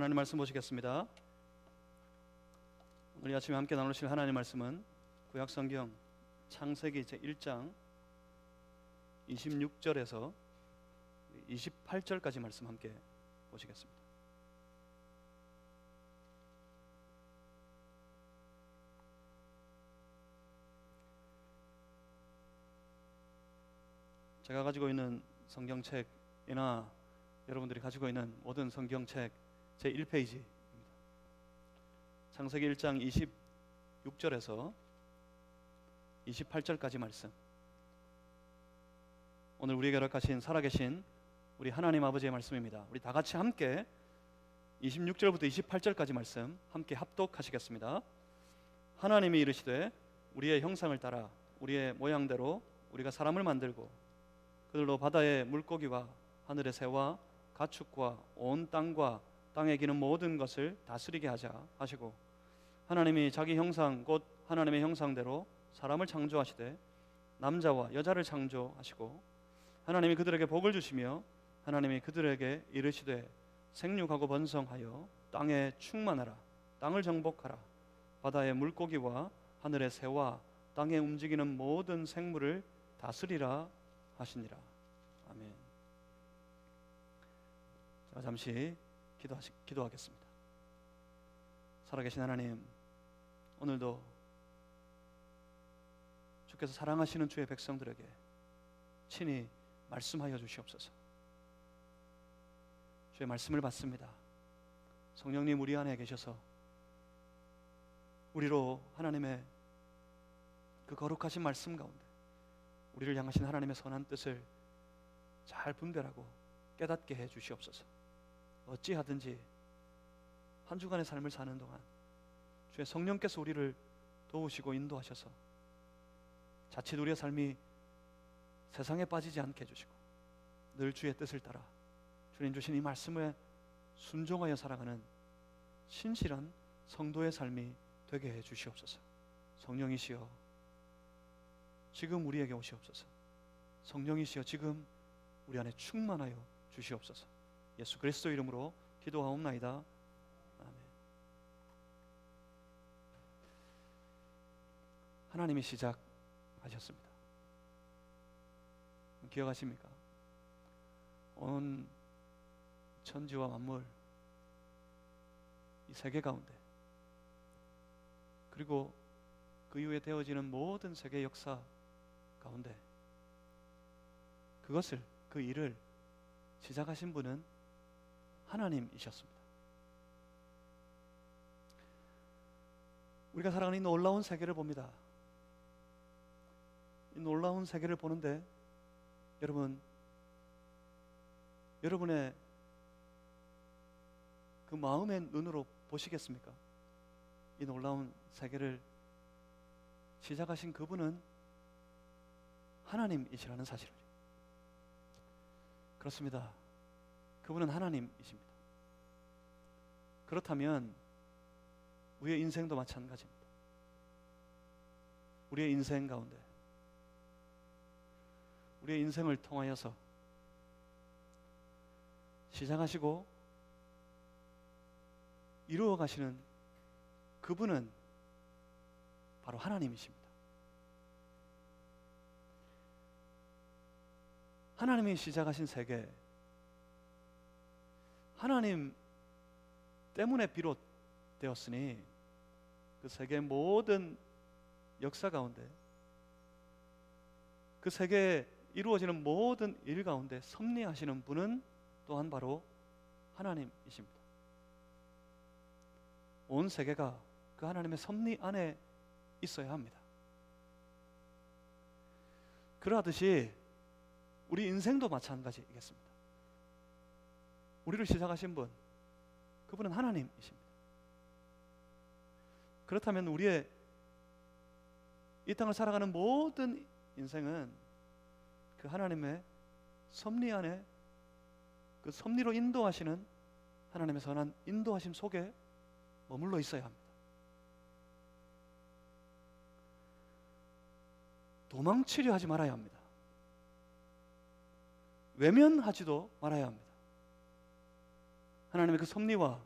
하나님 말씀 보시겠습니다. 오늘 이 아침에 함께 나누실 하나님 말씀은 구약성경 창세기 제1장 26절에서 28절까지 말씀 함께 보시겠습니다. 제가 가지고 있는 성경책이나 여러분들이 가지고 있는 모든 성경책 제1페이지입니다. 창세기 1장 26절에서 28절까지 말씀, 오늘 우리에게 허락하신 살아계신 우리 하나님 아버지의 말씀입니다. 우리 다 같이 함께 26절부터 28절까지 말씀 함께 합독하시겠습니다. 하나님이 이르시되 우리의 형상을 따라 우리의 모양대로 우리가 사람을 만들고 그들로 바다의 물고기와 하늘의 새와 가축과 온 땅과 땅에 기는 모든 것을 다스리게 하자 하시고, 하나님이 자기 형상 곧 하나님의 형상대로 사람을 창조하시되 남자와 여자를 창조하시고, 하나님이 그들에게 복을 주시며 하나님이 그들에게 이르시되 생육하고 번성하여 땅에 충만하라, 땅을 정복하라, 바다의 물고기와 하늘의 새와 땅에 움직이는 모든 생물을 다스리라 하시니라. 아멘. 자, 잠시 기도하겠습니다. 살아계신 하나님, 오늘도 주께서 사랑하시는 주의 백성들에게 친히 말씀하여 주시옵소서. 주의 말씀을 받습니다. 성령님 우리 안에 계셔서 우리로 하나님의 그 거룩하신 말씀 가운데 우리를 향하신 하나님의 선한 뜻을 잘 분별하고 깨닫게 해 주시옵소서. 어찌하든지 한 주간의 삶을 사는 동안 주의 성령께서 우리를 도우시고 인도하셔서 자칫 우리의 삶이 세상에 빠지지 않게 해주시고 늘 주의 뜻을 따라 주님 주신 이 말씀에 순종하여 살아가는 신실한 성도의 삶이 되게 해 주시옵소서. 성령이시여 지금 우리에게 오시옵소서. 성령이시여 지금 우리 안에 충만하여 주시옵소서. 예수 그리스도 이름으로 기도하옵나이다. 아멘. 하나님이 시작하셨습니다. 기억하십니까? 온 천지와 만물, 이 세계 가운데, 그리고 그 이후에 되어지는 모든 세계 역사 가운데 그 일을 시작하신 분은 하나님이셨습니다. 우리가 살아가는 이 놀라운 세계를 봅니다. 이 놀라운 세계를 보는데 여러분의 그 마음의 눈으로 보시겠습니까? 이 놀라운 세계를 시작하신 그분은 하나님이시라는 사실을. 그렇습니다. 그분은 하나님이십니다. 그렇다면 우리의 인생도 마찬가지입니다. 우리의 인생 가운데, 우리의 인생을 통하여서 시작하시고 이루어 가시는 그분은 바로 하나님이십니다. 하나님이 시작하신 세계, 하나님 때문에 비롯되었으니 그 세계의 모든 역사 가운데, 그 세계에 이루어지는 모든 일 가운데 섭리하시는 분은 또한 바로 하나님이십니다. 온 세계가 그 하나님의 섭리 안에 있어야 합니다. 그러하듯이 우리 인생도 마찬가지이겠습니다. 우리를 시작하신 분, 그분은 하나님이십니다. 그렇다면 우리의 이 땅을 살아가는 모든 인생은 그 하나님의 섭리 안에, 그 섭리로 인도하시는 하나님의 선한 인도하심 속에 머물러 있어야 합니다. 도망치려 하지 말아야 합니다. 외면하지도 말아야 합니다. 하나님의 그 섭리와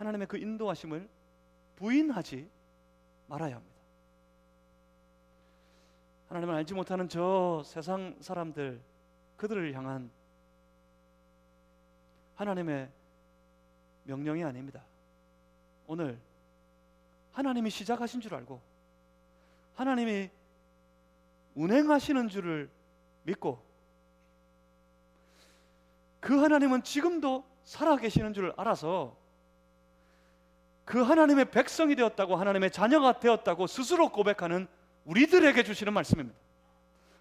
하나님의 그 인도하심을 부인하지 말아야 합니다. 하나님을 알지 못하는 저 세상 사람들, 그들을 향한 하나님의 명령이 아닙니다. 오늘 하나님이 시작하신 줄 알고 하나님이 운행하시는 줄을 믿고 그 하나님은 지금도 살아계시는 줄 알아서 그 하나님의 백성이 되었다고, 하나님의 자녀가 되었다고 스스로 고백하는 우리들에게 주시는 말씀입니다.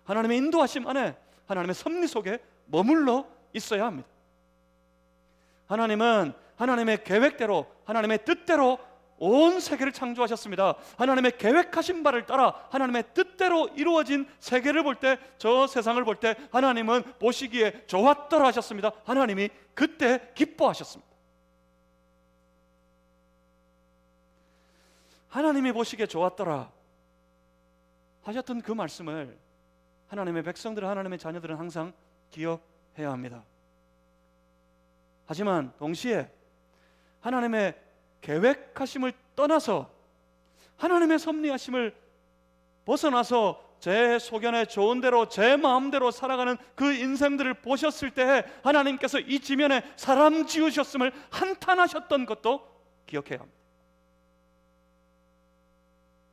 하나님의 인도하심 안에, 하나님의 섭리 속에 머물러 있어야 합니다. 하나님은 하나님의 계획대로, 하나님의 뜻대로 온 세계를 창조하셨습니다. 하나님의 계획하신 바를 따라 하나님의 뜻대로 이루어진 세계를 볼 때, 저 세상을 볼 때 하나님은 보시기에 좋았더라 하셨습니다. 하나님이 그때 기뻐하셨습니다. 하나님이 보시기에 좋았더라 하셨던 그 말씀을 하나님의 백성들, 하나님의 자녀들은 항상 기억해야 합니다. 하지만 동시에 하나님의 계획하심을 떠나서 하나님의 섭리하심을 벗어나서 제 소견에 좋은 대로 제 마음대로 살아가는 그 인생들을 보셨을 때 하나님께서 이 지면에 사람 지으셨음을 한탄하셨던 것도 기억해야 합니다.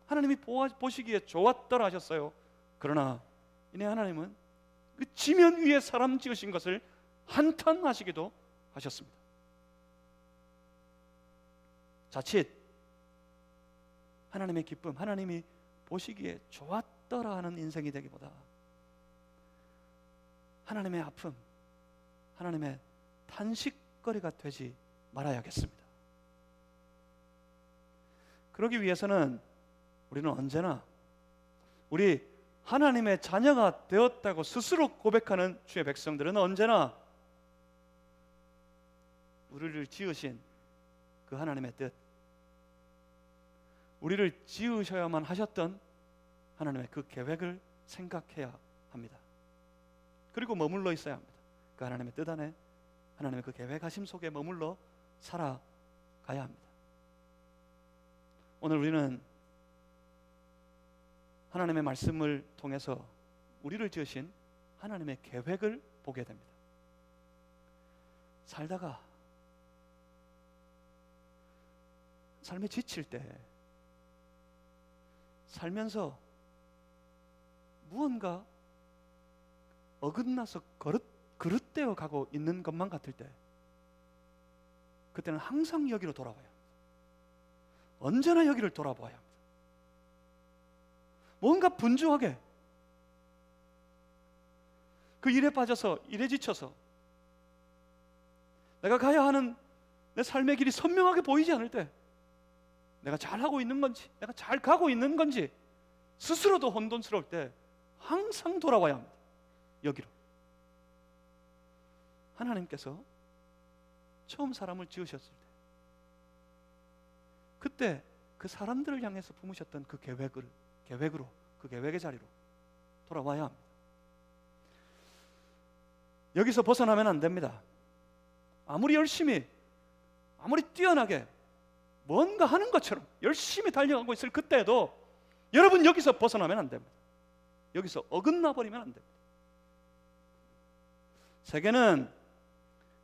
하나님이 보시기에 좋았더라 하셨어요. 그러나 이내 하나님은 그 지면 위에 사람 지으신 것을 한탄하시기도 하셨습니다. 자칫 하나님의 기쁨, 하나님이 보시기에 좋았더라 하는 인생이 되기보다 하나님의 아픔, 하나님의 탄식거리가 되지 말아야겠습니다. 그러기 위해서는 우리는 언제나 우리 하나님의 자녀가 되었다고 스스로 고백하는 주의 백성들은 언제나 우리를 지으신 그 하나님의 뜻, 우리를 지으셔야만 하셨던 하나님의 그 계획을 생각해야 합니다. 그리고 머물러 있어야 합니다. 그 하나님의 뜻 안에, 하나님의 그 계획하심 속에 머물러 살아가야 합니다. 오늘 우리는 하나님의 말씀을 통해서 우리를 지으신 하나님의 계획을 보게 됩니다. 살다가 삶에 지칠 때, 살면서 무언가 어긋나서 그릇되어 가고 있는 것만 같을 때, 그때는 항상 여기로 돌아와야 합니다. 언제나 여기를 돌아봐야 합니다. 뭔가 분주하게 그 일에 빠져서, 일에 지쳐서 내가 가야 하는 내 삶의 길이 선명하게 보이지 않을 때, 내가 잘하고 있는 건지, 내가 잘 가고 있는 건지 스스로도 혼돈스러울 때 항상 돌아와야 합니다. 여기로. 하나님께서 처음 사람을 지으셨을 때, 그때 그 사람들을 향해서 품으셨던 그 계획으로, 그 계획의 자리로 돌아와야 합니다. 여기서 벗어나면 안 됩니다. 아무리 열심히, 아무리 뛰어나게 뭔가 하는 것처럼 열심히 달려가고 있을 그때도 여러분 여기서 벗어나면 안 됩니다. 여기서 어긋나 버리면 안 됩니다. 세계는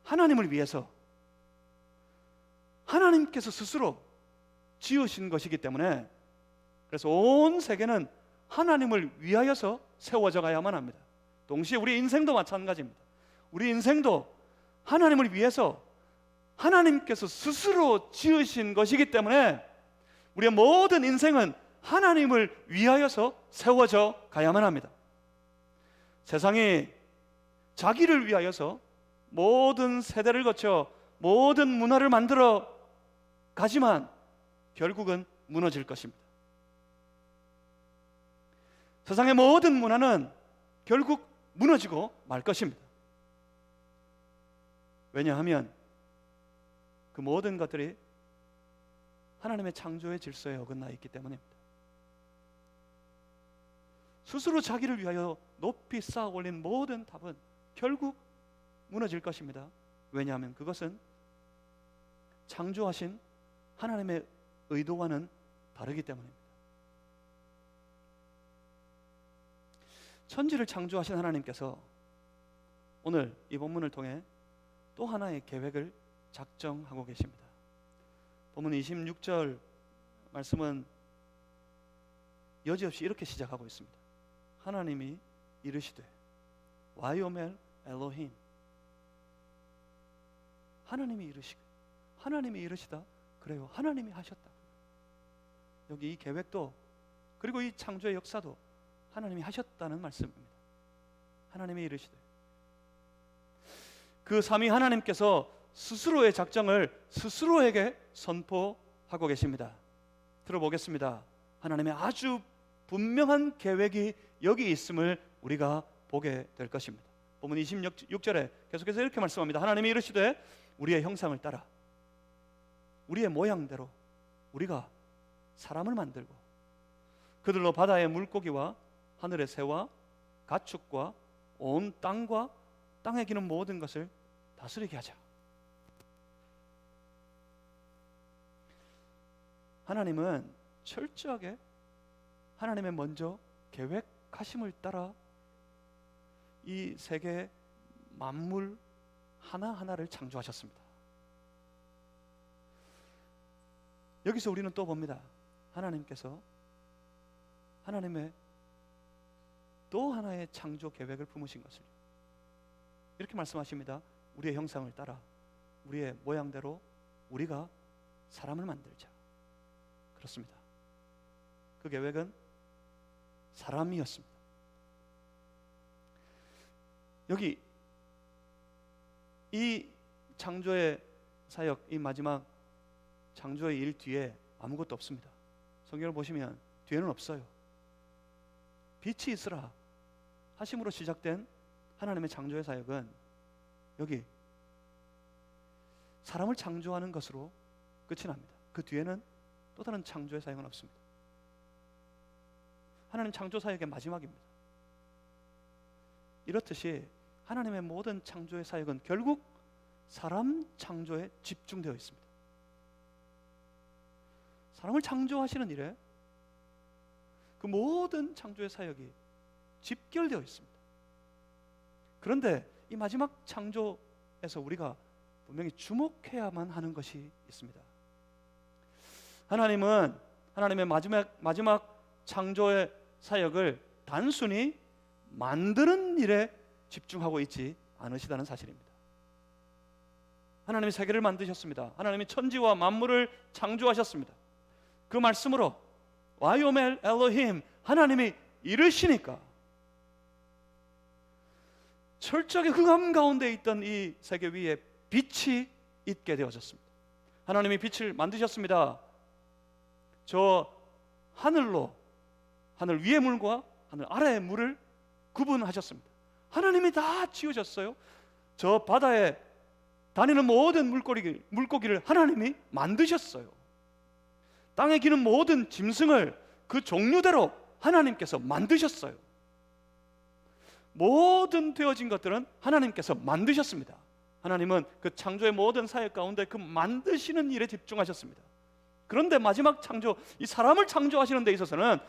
하나님을 위해서, 하나님께서 스스로 지으신 것이기 때문에, 그래서 온 세계는 하나님을 위하여서 세워져 가야만 합니다. 동시에 우리 인생도 마찬가지입니다. 우리 인생도 하나님을 위해서 하나님께서 스스로 지으신 것이기 때문에 우리의 모든 인생은 하나님을 위하여서 세워져 가야만 합니다. 세상이 자기를 위하여서 모든 세대를 거쳐 모든 문화를 만들어 가지만 결국은 무너질 것입니다. 세상의 모든 문화는 결국 무너지고 말 것입니다. 왜냐하면 그 모든 것들이 하나님의 창조의 질서에 어긋나 있기 때문입니다. 스스로 자기를 위하여 높이 쌓아 올린 모든 답은 결국 무너질 것입니다. 왜냐하면 그것은 창조하신 하나님의 의도와는 다르기 때문입니다. 천지를 창조하신 하나님께서 오늘 이 본문을 통해 또 하나의 계획을 작정하고 계십니다. 본문 26절 말씀은 여지없이 이렇게 시작하고 있습니다. 하나님이 이르시되 와요멜 엘로힘. 하나님이 이르시다. 그래요. 하나님이 하셨다. 여기 이 계획도 그리고 이 창조의 역사도 하나님이 하셨다는 말씀입니다. 하나님이 이르시되. 그 삼위 하나님께서 스스로의 작정을 스스로에게 선포하고 계십니다. 들어보겠습니다. 하나님의 아주 분명한 계획이 여기 있음을 우리가 보게 될 것입니다. 본문 26절에 계속해서 이렇게 말씀합니다. 하나님이 이르시되 우리의 형상을 따라 우리의 모양대로 우리가 사람을 만들고 그들로 바다의 물고기와 하늘의 새와 가축과 온 땅과 땅에 기는 모든 것을 다스리게 하자. 하나님은 철저하게 하나님의 먼저 계획하심을 따라 이 세계 만물 하나하나를 창조하셨습니다. 여기서 우리는 또 봅니다. 하나님께서 하나님의 또 하나의 창조 계획을 품으신 것을 이렇게 말씀하십니다. 우리의 형상을 따라 우리의 모양대로 우리가 사람을 만들자. 그렇습니다. 그 계획은 사람이었습니다. 여기 이 창조의 사역, 이 마지막 창조의 일 뒤에 아무것도 없습니다. 성경을 보시면 뒤에는 없어요. 빛이 있으라 하심으로 시작된 하나님의 창조의 사역은 여기 사람을 창조하는 것으로 끝이 납니다. 그 뒤에는 또 다른 창조의 사역은 없습니다. 하나님 창조 사역의 마지막입니다. 이렇듯이 하나님의 모든 창조의 사역은 결국 사람 창조에 집중되어 있습니다. 사람을 창조하시는 일에 그 모든 창조의 사역이 집결되어 있습니다. 그런데 이 마지막 창조에서 우리가 분명히 주목해야만 하는 것이 있습니다. 하나님은 하나님의 마지막 창조의 사역을 단순히 만드는 일에 집중하고 있지 않으시다는 사실입니다. 하나님이 세계를 만드셨습니다. 하나님이 천지와 만물을 창조하셨습니다. 그 말씀으로 와요멜 엘로힘 하나님이 이르시니까 철저하게 흑암 가운데 있던 이 세계 위에 빛이 있게 되어졌습니다. 하나님이 빛을 만드셨습니다. 저 하늘로 하늘 위의 물과 하늘 아래의 물을 구분하셨습니다. 하나님이 다 지으셨어요. 저 바다에 다니는 모든 물고기를 하나님이 만드셨어요. 땅에 기는 모든 짐승을 그 종류대로 하나님께서 만드셨어요. 모든 되어진 것들은 하나님께서 만드셨습니다. 하나님은 그 창조의 모든 사역 가운데 그 만드시는 일에 집중하셨습니다. 그런데 마지막 창조, 이 사람을 창조하시는 데 있어서는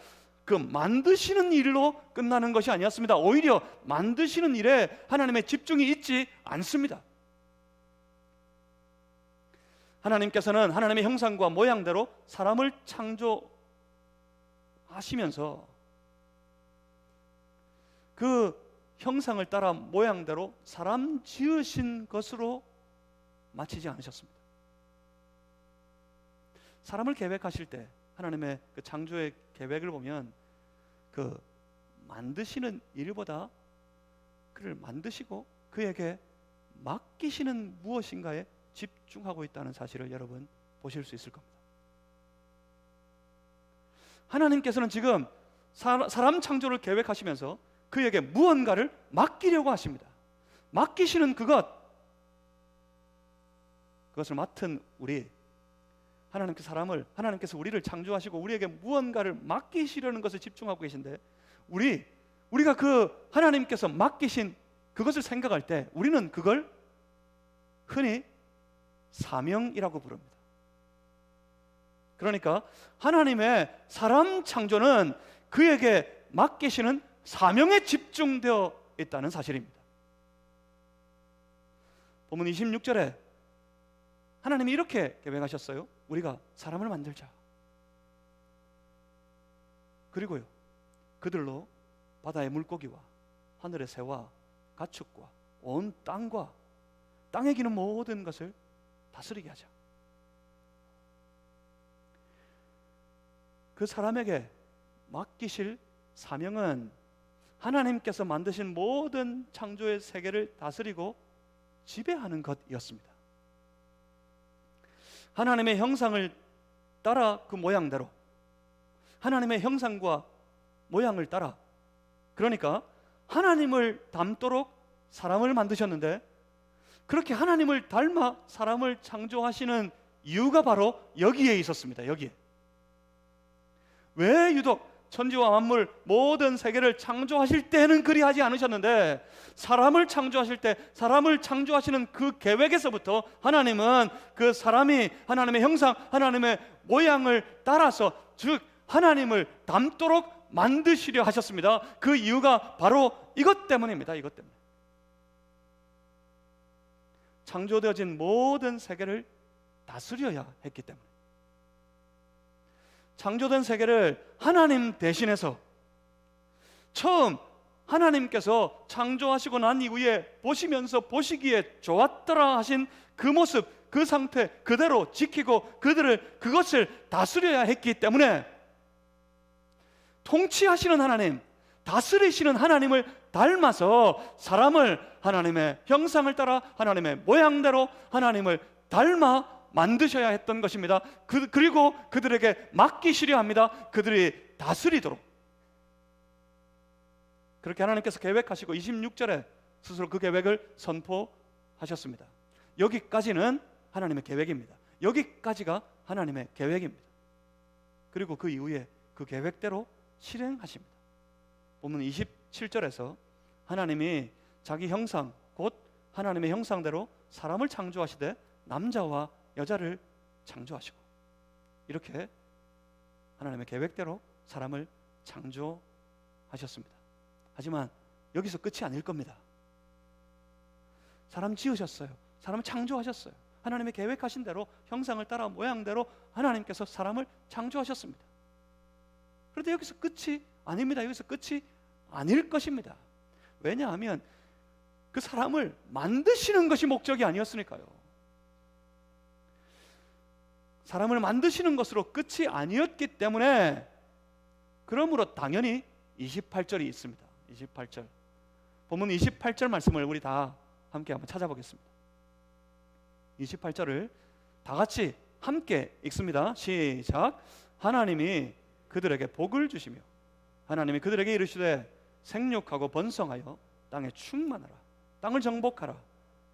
그 만드시는 일로 끝나는 것이 아니었습니다. 오히려 만드시는 일에 하나님의 집중이 있지 않습니다. 하나님께서는 하나님의 형상과 모양대로 사람을 창조하시면서 그 형상을 따라 모양대로 사람 지으신 것으로 마치지 않으셨습니다. 사람을 계획하실 때 하나님의 그 창조의 계획을 보면 그 만드시는 일보다 그를 만드시고 그에게 맡기시는 무엇인가에 집중하고 있다는 사실을 여러분 보실 수 있을 겁니다. 하나님께서는 지금 사람 창조를 계획하시면서 그에게 무언가를 맡기려고 하십니다. 맡기시는 그것을 맡은 우리, 하나님께서 우리를 창조하시고 우리에게 무언가를 맡기시려는 것을 집중하고 계신데 우리가 그 하나님께서 맡기신 그것을 생각할 때 우리는 그걸 흔히 사명이라고 부릅니다. 그러니까 하나님의 사람 창조는 그에게 맡기시는 사명에 집중되어 있다는 사실입니다. 본문 26절에 하나님이 이렇게 계획하셨어요. 우리가 사람을 만들자. 그리고요, 그들로 바다의 물고기와 하늘의 새와 가축과 온 땅과 땅에 기는 모든 것을 다스리게 하자. 그 사람에게 맡기실 사명은 하나님께서 만드신 모든 창조의 세계를 다스리고 지배하는 것이었습니다. 하나님의 형상을 따라 그 모양대로, 하나님의 형상과 모양을 따라, 그러니까 하나님을 닮도록 사람을 만드셨는데, 그렇게 하나님을 닮아 사람을 창조하시는 이유가 바로 여기에 있었습니다. 여기에. 왜 유독 천지와 만물 모든 세계를 창조하실 때는 그리하지 않으셨는데, 사람을 창조하실 때 사람을 창조하시는 그 계획에서부터 하나님은 그 사람이 하나님의 형상, 하나님의 모양을 따라서, 즉 하나님을 닮도록 만드시려 하셨습니다. 그 이유가 바로 이것 때문입니다. 이것 때문에. 창조되어진 모든 세계를 다스려야 했기 때문에. 창조된 세계를 하나님 대신해서, 처음 하나님께서 창조하시고 난 이후에 보시면서 보시기에 좋았더라 하신 그 모습, 그 상태 그대로 지키고 그것을 다스려야 했기 때문에, 통치하시는 하나님, 다스리시는 하나님을 닮아서 사람을 하나님의 형상을 따라 하나님의 모양대로 하나님을 닮아 만드셔야 했던 것입니다. 그리고 그들에게 맡기시려 합니다. 그들이 다스리도록. 그렇게 하나님께서 계획하시고 26절에 스스로 그 계획을 선포하셨습니다. 여기까지는 하나님의 계획입니다. 여기까지가 하나님의 계획입니다. 그리고 그 이후에 그 계획대로 실행하십니다. 본문 27절에서 하나님이 자기 형상, 곧 하나님의 형상대로 사람을 창조하시되 남자와 여자를 창조하시고, 이렇게 하나님의 계획대로 사람을 창조하셨습니다. 하지만 여기서 끝이 아닐 겁니다. 사람 지으셨어요. 사람을 창조하셨어요. 하나님의 계획하신 대로 형상을 따라 모양대로 하나님께서 사람을 창조하셨습니다. 그런데 여기서 끝이 아닙니다. 여기서 끝이 아닐 것입니다. 왜냐하면 그 사람을 만드시는 것이 목적이 아니었으니까요. 사람을 만드시는 것으로 끝이 아니었기 때문에, 그러므로 당연히 28절이 있습니다. 28절. 본문 28절 말씀을 우리 다 함께 한번 찾아보겠습니다. 28절을 다 같이 함께 읽습니다. 시작. 하나님이 그들에게 복을 주시며 하나님이 그들에게 이르시되 생육하고 번성하여 땅에 충만하라. 땅을 정복하라.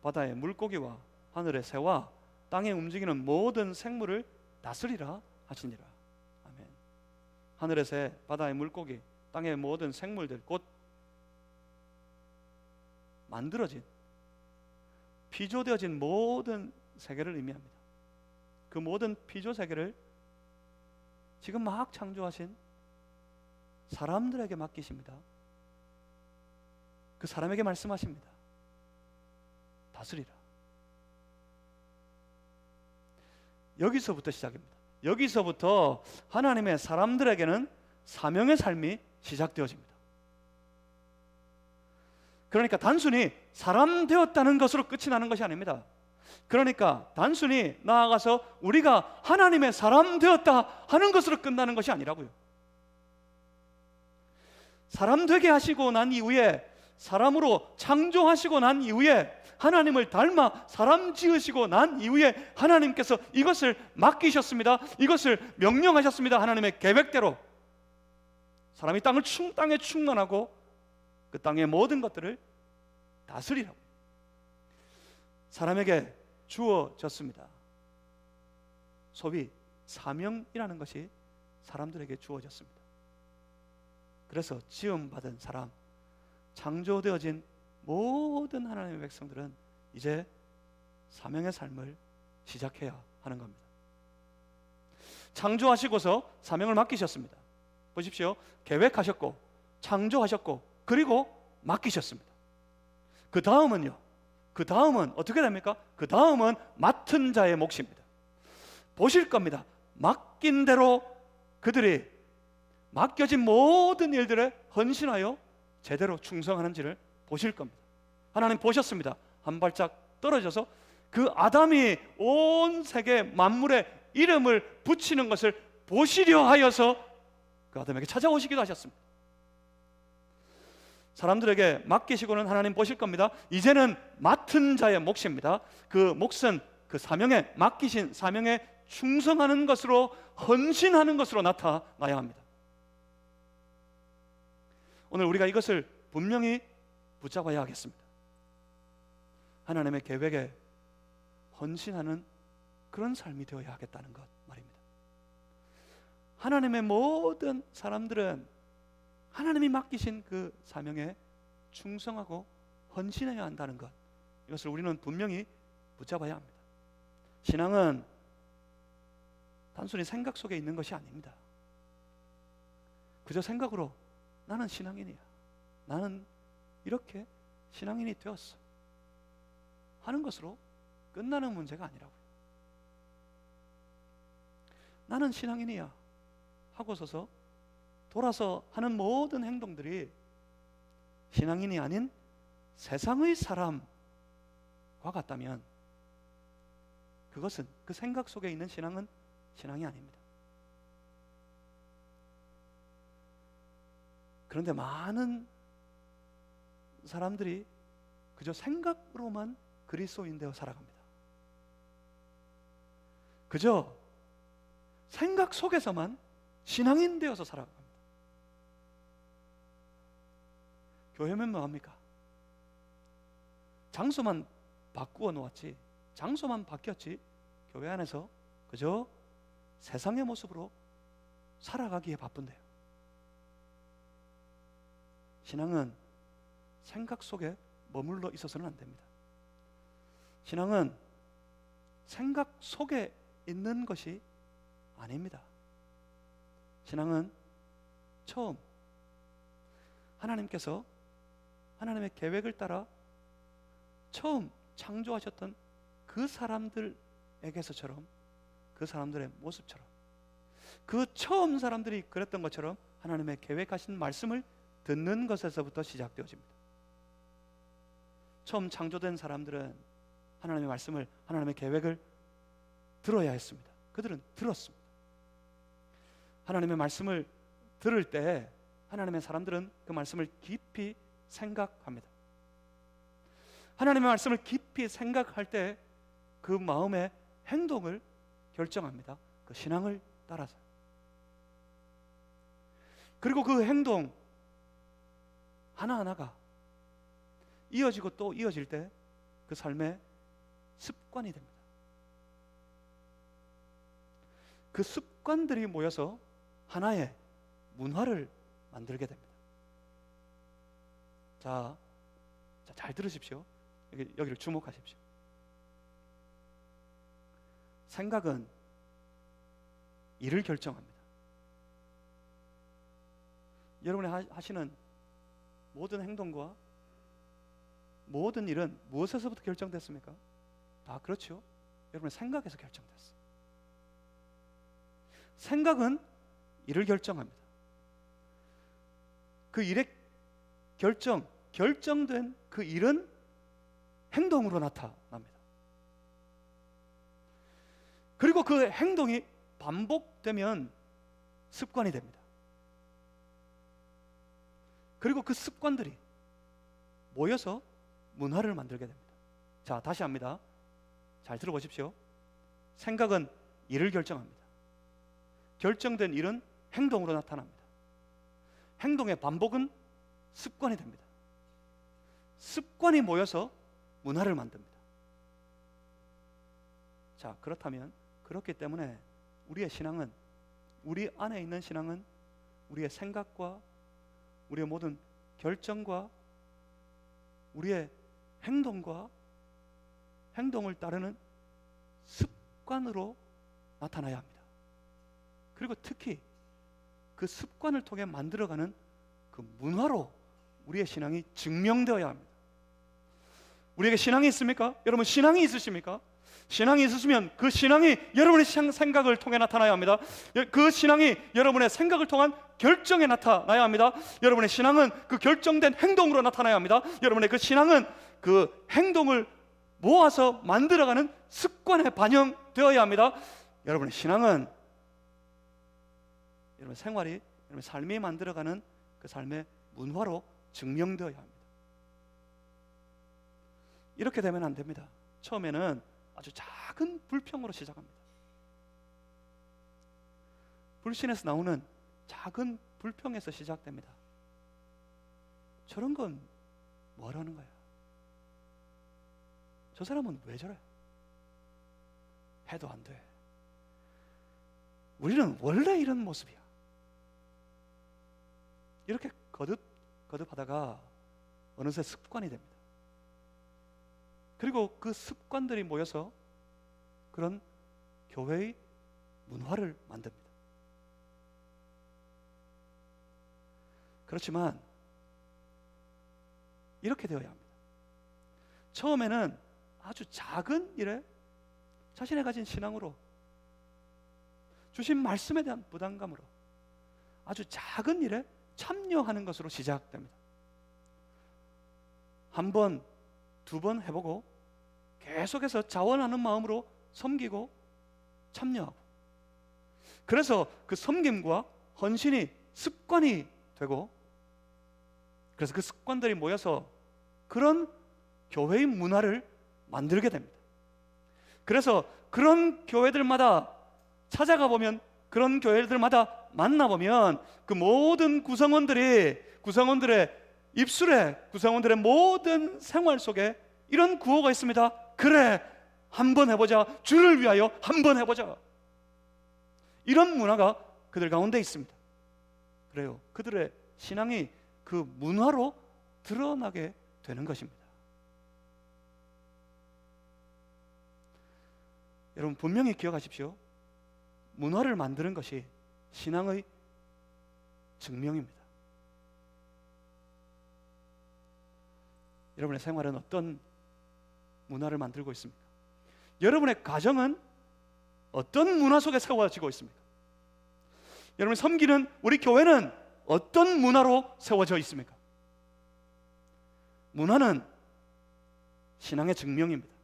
바다의 물고기와 하늘의 새와 땅에 움직이는 모든 생물을 다스리라 하시니라. 아멘. 하늘의 새, 바다의 물고기, 땅의 모든 생물들, 곧 만들어진, 피조되어진 모든 세계를 의미합니다. 그 모든 피조 세계를 지금 막 창조하신 사람들에게 맡기십니다. 그 사람에게 말씀하십니다. 다스리라. 여기서부터 시작입니다. 여기서부터 하나님의 사람들에게는 사명의 삶이 시작되어집니다. 그러니까 단순히 사람 되었다는 것으로 끝이 나는 것이 아닙니다. 그러니까 단순히 나아가서 우리가 하나님의 사람 되었다 하는 것으로 끝나는 것이 아니라고요. 사람 되게 하시고 난 이후에, 사람으로 창조하시고 난 이후에, 하나님을 닮아 사람 지으시고 난 이후에 하나님께서 이것을 맡기셨습니다. 이것을 명령하셨습니다. 하나님의 계획대로 사람이 땅에 충만하고 그 땅의 모든 것들을 다스리라고 사람에게 주어졌습니다. 소위 사명이라는 것이 사람들에게 주어졌습니다. 그래서 지음받은 사람, 창조되어진 모든 하나님의 백성들은 이제 사명의 삶을 시작해야 하는 겁니다. 창조하시고서 사명을 맡기셨습니다. 보십시오. 계획하셨고 창조하셨고 그리고 맡기셨습니다. 그 다음은요. 그 다음은 어떻게 됩니까? 그 다음은 맡은 자의 몫입니다. 보실 겁니다. 맡긴 대로 그들이 맡겨진 모든 일들에 헌신하여 제대로 충성하는지를 보실 겁니다. 하나님 보셨습니다. 한 발짝 떨어져서 그 아담이 온 세계 만물에 이름을 붙이는 것을 보시려 하여서 그 아담에게 찾아오시기도 하셨습니다. 사람들에게 맡기시고는 하나님 보실 겁니다. 이제는 맡은 자의 몫입니다. 그 몫은 그 사명에 맡기신 사명에 충성하는 것으로 헌신하는 것으로 나타나야 합니다. 오늘 우리가 이것을 분명히 붙잡아야 하겠습니다. 하나님의 계획에 헌신하는 그런 삶이 되어야 하겠다는 것 말입니다. 하나님의 모든 사람들은 하나님이 맡기신 그 사명에 충성하고 헌신해야 한다는 것, 이것을 우리는 분명히 붙잡아야 합니다. 신앙은 단순히 생각 속에 있는 것이 아닙니다. 그저 생각으로 나는 신앙인이야, 나는 이렇게 신앙인이 되었어 하는 것으로 끝나는 문제가 아니라고요. 나는 신앙인이야 하고서서 돌아서 하는 모든 행동들이 신앙인이 아닌 세상의 사람과 같다면 그것은, 그 생각 속에 있는 신앙은 신앙이 아닙니다. 그런데 많은 사람들이 그저 생각으로만 그리스도인 되어 살아갑니다. 그저 생각 속에서만 신앙인 되어서 살아갑니다. 교회면 뭐합니까? 장소만 바꾸어 놓았지, 장소만 바뀌었지 교회 안에서 그저 세상의 모습으로 살아가기에 바쁜데요. 신앙은 생각 속에 머물러 있어서는 안 됩니다. 신앙은 생각 속에 있는 것이 아닙니다. 신앙은 처음 하나님께서 하나님의 계획을 따라 처음 창조하셨던 그 사람들에게서처럼, 그 사람들의 모습처럼, 그 처음 사람들이 그랬던 것처럼 하나님의 계획하신 말씀을 듣는 것에서부터 시작되어집니다. 처음 창조된 사람들은 하나님의 말씀을, 하나님의 계획을 들어야 했습니다. 그들은 들었습니다. 하나님의 말씀을 들을 때 하나님의 사람들은 그 말씀을 깊이 생각합니다. 하나님의 말씀을 깊이 생각할 때 그 마음의 행동을 결정합니다. 그 신앙을 따라서. 그리고 그 행동 하나하나가 이어지고 또 이어질 때 그 삶의 습관이 됩니다. 그 습관들이 모여서 하나의 문화를 만들게 됩니다. 자, 잘 들으십시오. 여기를 주목하십시오. 생각은 일을 결정합니다. 여러분이 하시는 모든 행동과 모든 일은 무엇에서부터 결정됐습니까? 다 그렇죠. 여러분의 생각에서 결정됐어요. 생각은 일을 결정합니다. 그 일의 결정된 그 일은 행동으로 나타납니다. 그리고 그 행동이 반복되면 습관이 됩니다. 그리고 그 습관들이 모여서 문화를 만들게 됩니다. 자, 다시 합니다. 잘 들어보십시오. 생각은 일을 결정합니다. 결정된 일은 행동으로 나타납니다. 행동의 반복은 습관이 됩니다. 습관이 모여서 문화를 만듭니다. 자, 그렇기 때문에 우리의 신앙은, 우리 안에 있는 신앙은 우리의 생각과 우리의 모든 결정과 우리의 행동을 따르는 습관으로 나타나야 합니다. 그리고 특히 그 습관을 통해 만들어가는 그 문화로 우리의 신앙이 증명되어야 합니다. 우리에게 신앙이 있습니까? 여러분 신앙이 있으십니까? 신앙이 있으시면 그 신앙이 여러분의 생각을 통해 나타나야 합니다. 그 신앙이 여러분의 생각을 통한 결정에 나타나야 합니다. 여러분의 신앙은 그 결정된 행동으로 나타나야 합니다. 여러분의 그 신앙은 그 행동을 모아서 만들어가는 습관에 반영되어야 합니다. 여러분의 신앙은 여러분 생활이, 여러분 삶이 만들어가는 그 삶의 문화로 증명되어야 합니다. 이렇게 되면 안 됩니다. 처음에는 아주 작은 불평으로 시작합니다. 불신에서 나오는 작은 불평에서 시작됩니다. 저런 건 뭐라는 거야? 저 사람은 왜 저래? 해도 안 돼. 우리는 원래 이런 모습이야. 이렇게 거듭하다가 어느새 습관이 됩니다. 그리고 그 습관들이 모여서 그런 교회의 문화를 만듭니다. 그렇지만 이렇게 되어야 합니다. 처음에는 아주 작은 일에 자신의 가진 신앙으로, 주신 말씀에 대한 부담감으로 아주 작은 일에 참여하는 것으로 시작됩니다. 한 번, 두 번 해보고 계속해서 자원하는 마음으로 섬기고 참여하고, 그래서 그 섬김과 헌신이 습관이 되고, 그래서 그 습관들이 모여서 그런 교회의 문화를 만들게 됩니다. 그래서 그런 교회들마다 찾아가 보면, 그런 교회들마다 만나보면 그 모든 구성원들의 입술에, 구성원들의 모든 생활 속에 이런 구호가 있습니다. 그래, 한번 해보자. 주를 위하여 한번 해보자. 이런 문화가 그들 가운데 있습니다. 그래요, 그들의 신앙이 그 문화로 드러나게 되는 것입니다. 여러분 분명히 기억하십시오. 문화를 만드는 것이 신앙의 증명입니다. 여러분의 생활은 어떤 문화를 만들고 있습니까? 여러분의 가정은 어떤 문화 속에 세워지고 있습니까? 여러분 섬기는 우리 교회는 어떤 문화로 세워져 있습니까? 문화는 신앙의 증명입니다.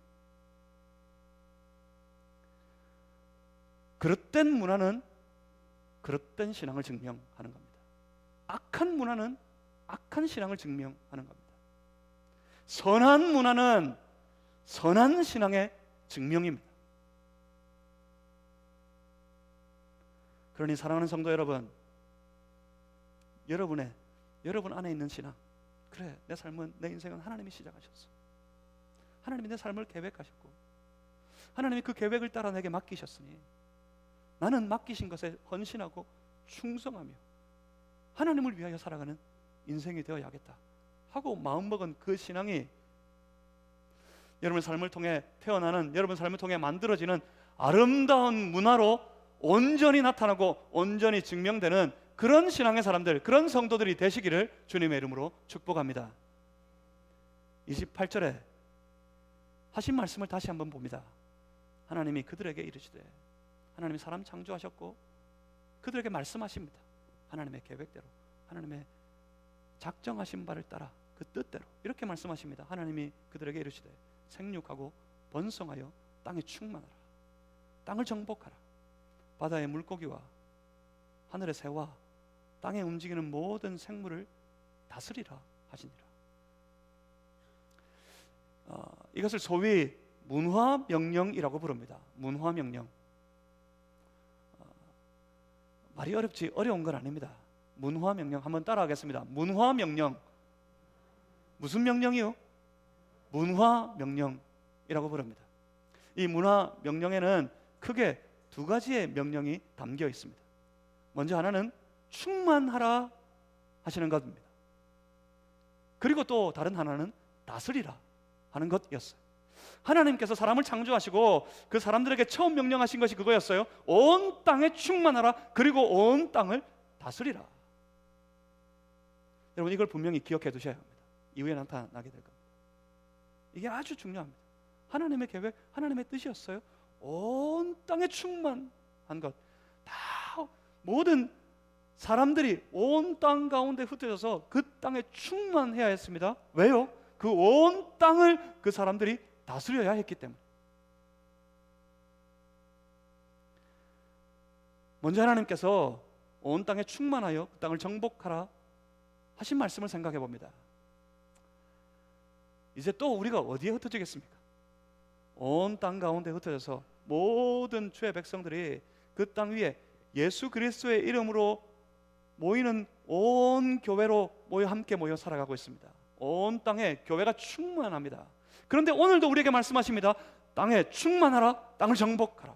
그릇된 문화는 그릇된 신앙을 증명하는 겁니다. 악한 문화는 악한 신앙을 증명하는 겁니다. 선한 문화는 선한 신앙의 증명입니다. 그러니 사랑하는 성도 여러분, 여러분 안에 있는 신앙, 그래, 내 삶은, 내 인생은 하나님이 시작하셨어. 하나님이 내 삶을 계획하셨고 하나님이 그 계획을 따라 내게 맡기셨으니 나는 맡기신 것에 헌신하고 충성하며 하나님을 위하여 살아가는 인생이 되어야겠다 하고 마음먹은 그 신앙이 여러분 삶을 통해 태어나는, 여러분 삶을 통해 만들어지는 아름다운 문화로 온전히 나타나고 온전히 증명되는 그런 신앙의 사람들, 그런 성도들이 되시기를 주님의 이름으로 축복합니다. 28절에 하신 말씀을 다시 한번 봅니다. 하나님이 그들에게 이르시되, 하나님이 사람 창조하셨고 그들에게 말씀하십니다. 하나님의 계획대로, 하나님의 작정하신 바를 따라 그 뜻대로 이렇게 말씀하십니다. 하나님이 그들에게 이르시되 생육하고 번성하여 땅에 충만하라. 땅을 정복하라. 바다의 물고기와 하늘의 새와 땅에 움직이는 모든 생물을 다스리라 하시니라. 이것을 소위 문화명령이라고 부릅니다. 문화명령. 말이 어렵지 어려운 건 아닙니다. 문화명령 한번 따라하겠습니다. 문화명령. 무슨 명령이요? 문화명령이라고 부릅니다. 이 문화명령에는 크게 두 가지의 명령이 담겨 있습니다. 먼저 하나는 충만하라 하시는 것입니다. 그리고 또 다른 하나는 다스리라 하는 것이었어요. 하나님께서 사람을 창조하시고 그 사람들에게 처음 명령하신 것이 그거였어요. 온 땅에 충만하라. 그리고 온 땅을 다스리라. 여러분, 이걸 분명히 기억해 두셔야 합니다. 이후에 나타나게 될 겁니다. 이게 아주 중요합니다. 하나님의 계획, 하나님의 뜻이었어요. 온 땅에 충만한 것, 다 모든 사람들이 온 땅 가운데 흩어져서 그 땅에 충만해야 했습니다. 왜요? 그 온 땅을 그 사람들이 다스려야 했기 때문에. 먼저 하나님께서 온 땅에 충만하여 그 땅을 정복하라 하신 말씀을 생각해 봅니다. 이제 또 우리가 어디에 흩어지겠습니까? 온 땅 가운데 흩어져서 모든 주의 백성들이 그 땅 위에 예수 그리스도의 이름으로 모이는 온 교회로 함께 모여 살아가고 있습니다. 온 땅에 교회가 충만합니다. 그런데 오늘도 우리에게 말씀하십니다. 땅에 충만하라, 땅을 정복하라.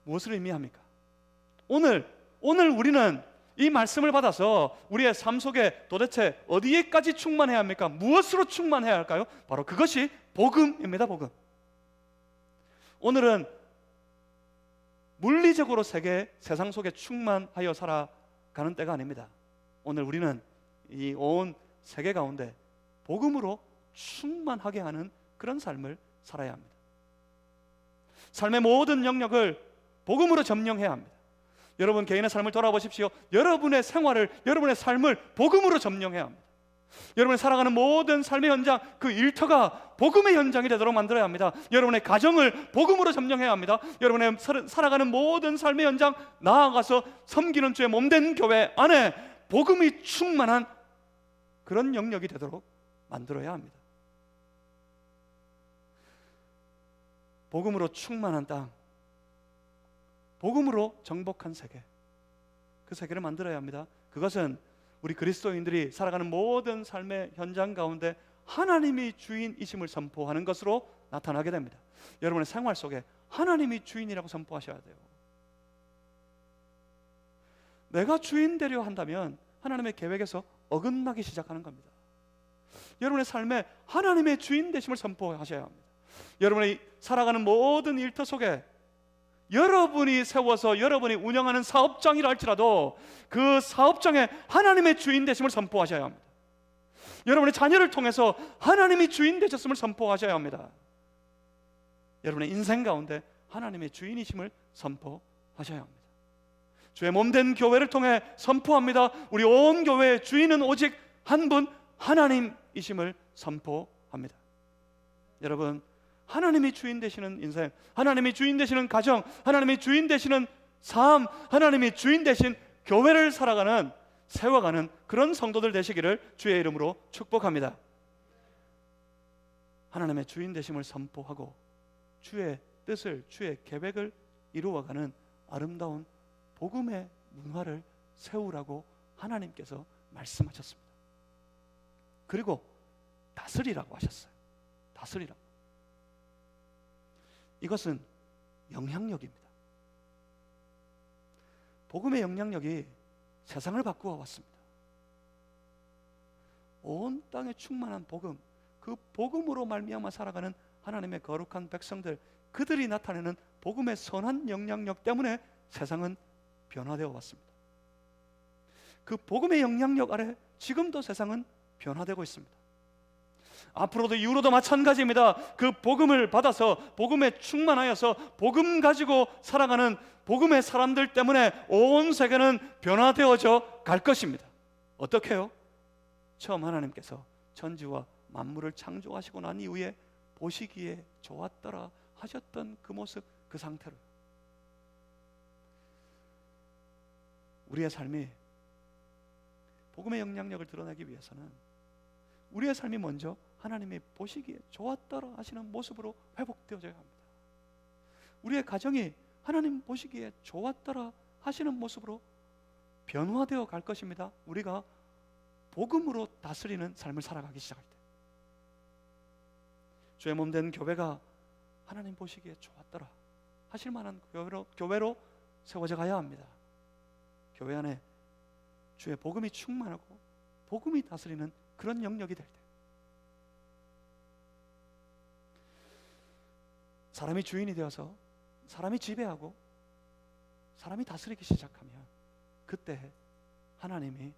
무엇을 의미합니까? 오늘 우리는 이 말씀을 받아서 우리의 삶 속에 도대체 어디에까지 충만해야 합니까? 무엇으로 충만해야 할까요? 바로 그것이 복음입니다. 복음. 오늘은 물리적으로 세상 속에 충만하여 살아가는 때가 아닙니다. 오늘 우리는 이 온 세계 가운데 복음으로 충만하게 하는 그런 삶을 살아야 합니다. 삶의 모든 영역을 복음으로 점령해야 합니다. 여러분 개인의 삶을 돌아보십시오. 여러분의 생활을, 여러분의 삶을 복음으로 점령해야 합니다. 여러분이 살아가는 모든 삶의 현장, 그 일터가 복음의 현장이 되도록 만들어야 합니다. 여러분의 가정을 복음으로 점령해야 합니다. 여러분의 살아가는 모든 삶의 현장, 나아가서 섬기는 주의 몸된 교회 안에 복음이 충만한 그런 영역이 되도록 만들어야 합니다. 복음으로 충만한 땅, 복음으로 정복한 세계, 그 세계를 만들어야 합니다. 그것은 우리 그리스도인들이 살아가는 모든 삶의 현장 가운데 하나님이 주인이심을 선포하는 것으로 나타나게 됩니다. 여러분의 생활 속에 하나님이 주인이라고 선포하셔야 돼요. 내가 주인 되려 한다면 하나님의 계획에서 어긋나기 시작하는 겁니다. 여러분의 삶에 하나님의 주인 되심을 선포하셔야 합니다. 여러분이 살아가는 모든 일터 속에 여러분이 세워서 여러분이 운영하는 사업장이라 할지라도 그 사업장에 하나님의 주인 되심을 선포하셔야 합니다. 여러분의 자녀를 통해서 하나님이 주인 되셨음을 선포하셔야 합니다. 여러분의 인생 가운데 하나님의 주인이심을 선포하셔야 합니다. 주의 몸된 교회를 통해 선포합니다. 우리 온 교회의 주인은 오직 한 분 하나님이심을 선포합니다. 여러분, 하나님이 주인 되시는 인생, 하나님이 주인 되시는 가정, 하나님이 주인 되시는 삶, 하나님이 주인 되신 교회를 살아가는, 세워가는 그런 성도들 되시기를 주의 이름으로 축복합니다. 하나님의 주인 되심을 선포하고 주의 뜻을, 주의 계획을 이루어가는 아름다운 복음의 문화를 세우라고 하나님께서 말씀하셨습니다. 그리고 다스리라고 하셨어요. 다스리라고. 이것은 영향력입니다. 복음의 영향력이 세상을 바꾸어 왔습니다. 온 땅에 충만한 복음, 그 복음으로 말미암아 살아가는 하나님의 거룩한 백성들, 그들이 나타내는 복음의 선한 영향력 때문에 세상은 변화되어 왔습니다. 그 복음의 영향력 아래 지금도 세상은 변화되고 있습니다. 앞으로도 이후로도 마찬가지입니다. 그 복음을 받아서 복음에 충만하여서 복음 가지고 살아가는 복음의 사람들 때문에 온 세계는 변화되어져 갈 것입니다. 어떻게요? 처음 하나님께서 천지와 만물을 창조하시고 난 이후에 보시기에 좋았더라 하셨던 그 모습, 그 상태로 우리의 삶이 복음의 영향력을 드러내기 위해서는 우리의 삶이 먼저 하나님이 보시기에 좋았더라 하시는 모습으로 회복되어져야 합니다. 우리의 가정이 하나님 보시기에 좋았더라 하시는 모습으로 변화되어 갈 것입니다. 우리가 복음으로 다스리는 삶을 살아가기 시작할 때, 주의 몸된 교회가 하나님 보시기에 좋았더라 하실 만한 교회로 세워져 가야 합니다. 교회 안에 주의 복음이 충만하고 복음이 다스리는 그런 영역이 될 때, 사람이 주인이 되어서 사람이 지배하고 사람이 다스리기 시작하면 그때 하나님이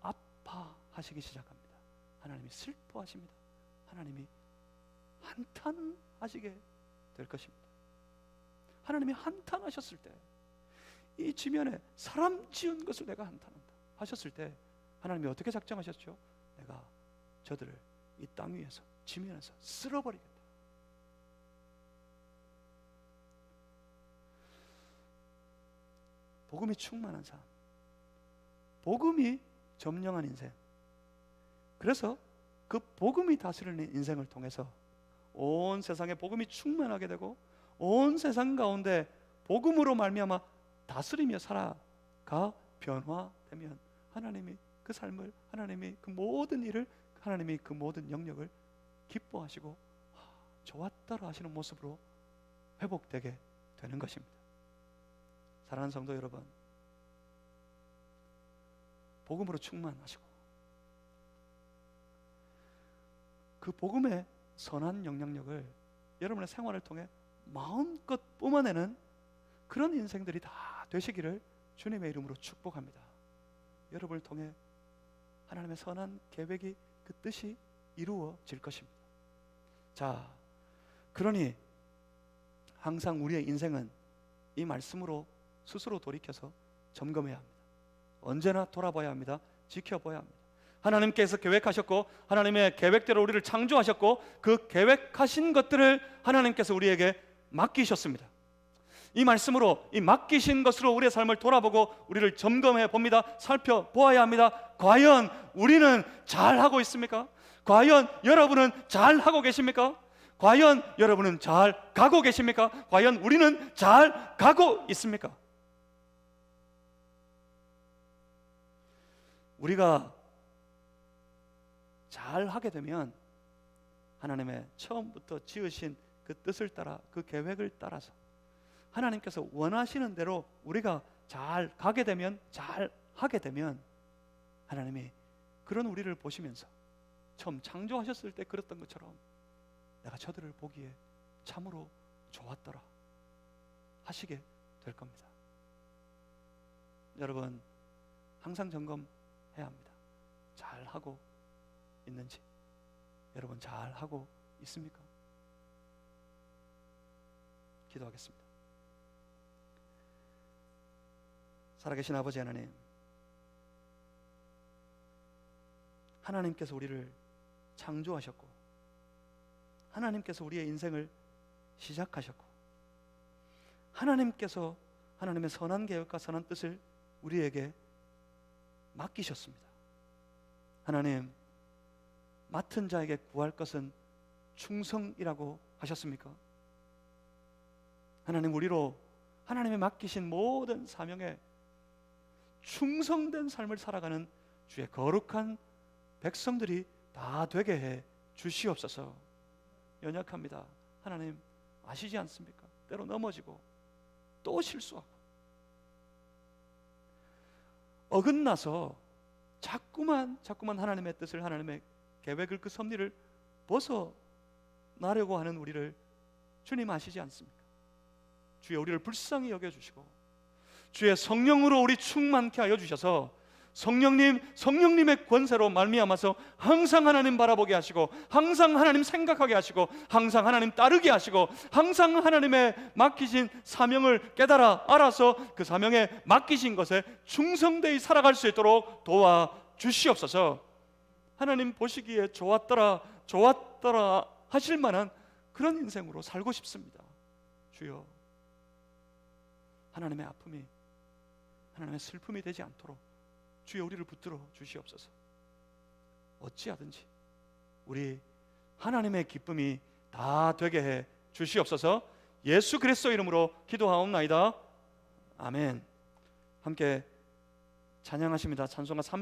아파하시기 시작합니다. 하나님이 슬퍼하십니다. 하나님이 한탄하시게 될 것입니다. 하나님이 한탄하셨을 때, 이 지면에 사람 지은 것을 내가 한탄한다 하셨을 때 하나님이 어떻게 작정하셨죠? 내가 저들을 이 땅 위에서, 지면에서 쓸어버리겠다. 복음이 충만한 삶, 복음이 점령한 인생, 그래서 그 복음이 다스리는 인생을 통해서 온 세상에 복음이 충만하게 되고 온 세상 가운데 복음으로 말미암아 다스리며 살아가 변화되면 하나님이 그 삶을, 하나님이 그 모든 일을, 하나님이 그 모든 영역을 기뻐하시고 좋았다라 하시는 모습으로 회복되게 되는 것입니다. 사랑하는 성도 여러분, 복음으로 충만하시고 그 복음의 선한 영향력을 여러분의 생활을 통해 마음껏 뿜어내는 그런 인생들이 다 되시기를 주님의 이름으로 축복합니다. 여러분을 통해 하나님의 선한 계획이, 그 뜻이 이루어질 것입니다. 자, 그러니 항상 우리의 인생은 이 말씀으로 스스로 돌이켜서 점검해야 합니다. 언제나 돌아봐야 합니다. 지켜봐야 합니다. 하나님께서 계획하셨고 하나님의 계획대로 우리를 창조하셨고 그 계획하신 것들을 하나님께서 우리에게 맡기셨습니다. 이 말씀으로, 이 맡기신 것으로 우리의 삶을 돌아보고 우리를 점검해 봅니다. 살펴보아야 합니다. 과연 우리는 잘하고 있습니까? 과연 여러분은 잘하고 계십니까? 과연 여러분은 잘 가고 계십니까? 과연 우리는 잘 가고 있습니까? 우리가 잘 하게 되면 하나님의 처음부터 지으신 그 뜻을 따라, 그 계획을 따라서 하나님께서 원하시는 대로 우리가 잘 가게 되면, 잘 하게 되면 하나님이 그런 우리를 보시면서 처음 창조하셨을 때 그랬던 것처럼 내가 저들을 보기에 참으로 좋았더라 하시게 될 겁니다. 여러분, 항상 점검해야 합니다. 잘하고 있는지. 여러분 잘하고 있습니까? 기도하겠습니다. 살아계신 아버지 하나님, 하나님께서 우리를 창조하셨고 하나님께서 우리의 인생을 시작하셨고 하나님께서 하나님의 선한 계획과 선한 뜻을 우리에게 맡기셨습니다. 하나님, 맡은 자에게 구할 것은 충성이라고 하셨습니까? 하나님, 우리로 하나님의 맡기신 모든 사명에 충성된 삶을 살아가는 주의 거룩한 백성들이 다 되게 해 주시옵소서. 연약합니다. 하나님 아시지 않습니까? 때로 넘어지고 또 실수하고 어긋나서 자꾸만 하나님의 뜻을, 하나님의 계획을, 그 섭리를 벗어나려고 하는 우리를 주님 아시지 않습니까? 주여, 우리를 불쌍히 여겨주시고 주의 성령으로 우리 충만케 하여 주셔서 성령님의 권세로 말미암아서 항상 하나님 바라보게 하시고 항상 하나님 생각하게 하시고 항상 하나님 따르게 하시고 항상 하나님의 맡기신 사명을 깨달아 알아서 그 사명에 맡기신 것에 충성되이 살아갈 수 있도록 도와주시옵소서. 하나님 보시기에 좋았더라 하실 만한 그런 인생으로 살고 싶습니다. 주여, 하나님의 아픔이, 하나님의 슬픔이 되지 않도록 주여 우리를 붙들어 주시옵소서. 어찌하든지 우리 하나님의 기쁨이 다 되게 해 주시옵소서. 예수 그리스도 이름으로 기도하옵나이다. 아멘. 함께 찬양하십니다. 찬송가 3